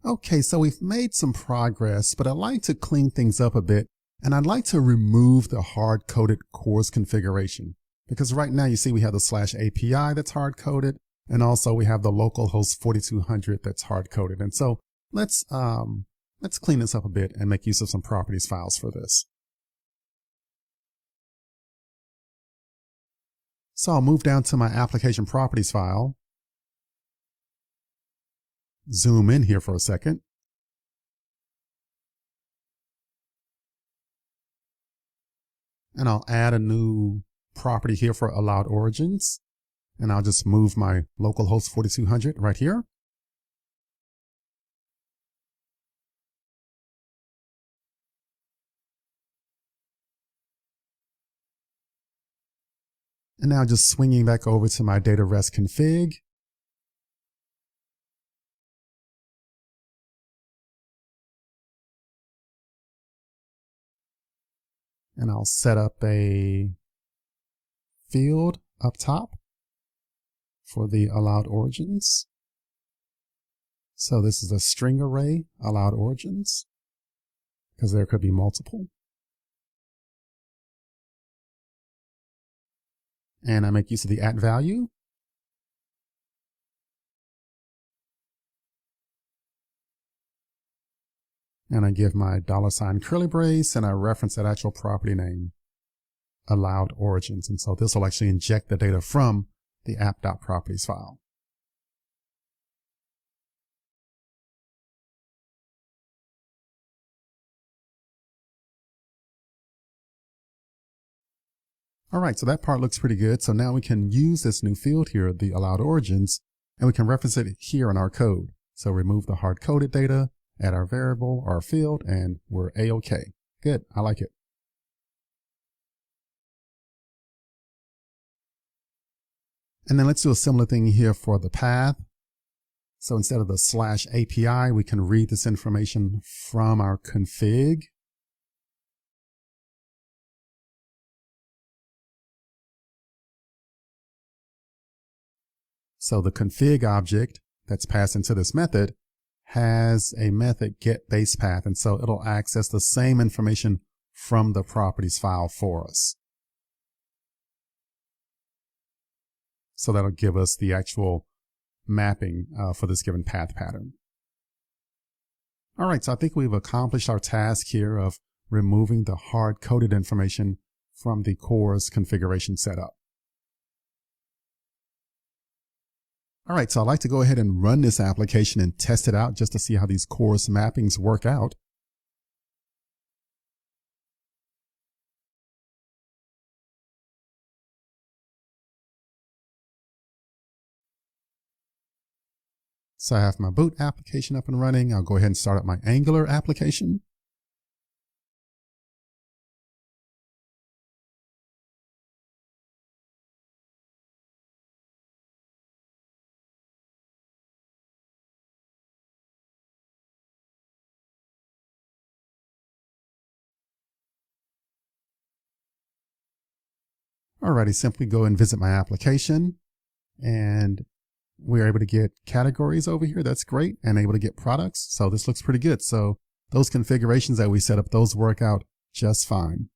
Okay, so we've made some progress, but I'd like to clean things up a bit, and I'd like to remove the hard-coded CORS configuration. Because right now you see we have the /API that's hard-coded, and also we have the localhost 4200 that's hard-coded. And so let's clean this up a bit and make use of some properties files for this. So I'll move down to my application properties file, zoom in here for a second, and I'll add a new property here for allowed origins, and I'll just move my localhost 4200 right here. And now just swinging back over to my data rest config. And I'll set up a field up top for the allowed origins. So this is a string array allowed origins, because there could be multiple. And I make use of the @value. And I give my $ curly brace, and I reference that actual property name, allowed origins. And so this will actually inject the data from the app.properties file. All right, so that part looks pretty good. So now we can use this new field here, the allowed origins, and we can reference it here in our code. So remove the hard-coded data, add our variable, our field, and we're A-OK. Good, I like it. And then let's do a similar thing here for the path. So instead of the /API, we can read this information from our config. So the config object that's passed into this method has a method getBasePath, and so it'll access the same information from the properties file for us. So that'll give us the actual mapping for this given path pattern. All right, so I think we've accomplished our task here of removing the hard-coded information from the CORS configuration setup. All right, so I'd like to go ahead and run this application and test it out just to see how these CORS mappings work out. So I have my boot application up and running. I'll go ahead and start up my Angular application. Alrighty, simply go and visit my application, and we're able to get categories over here. That's great, and able to get products. So this looks pretty good. So those configurations that we set up, those work out just fine.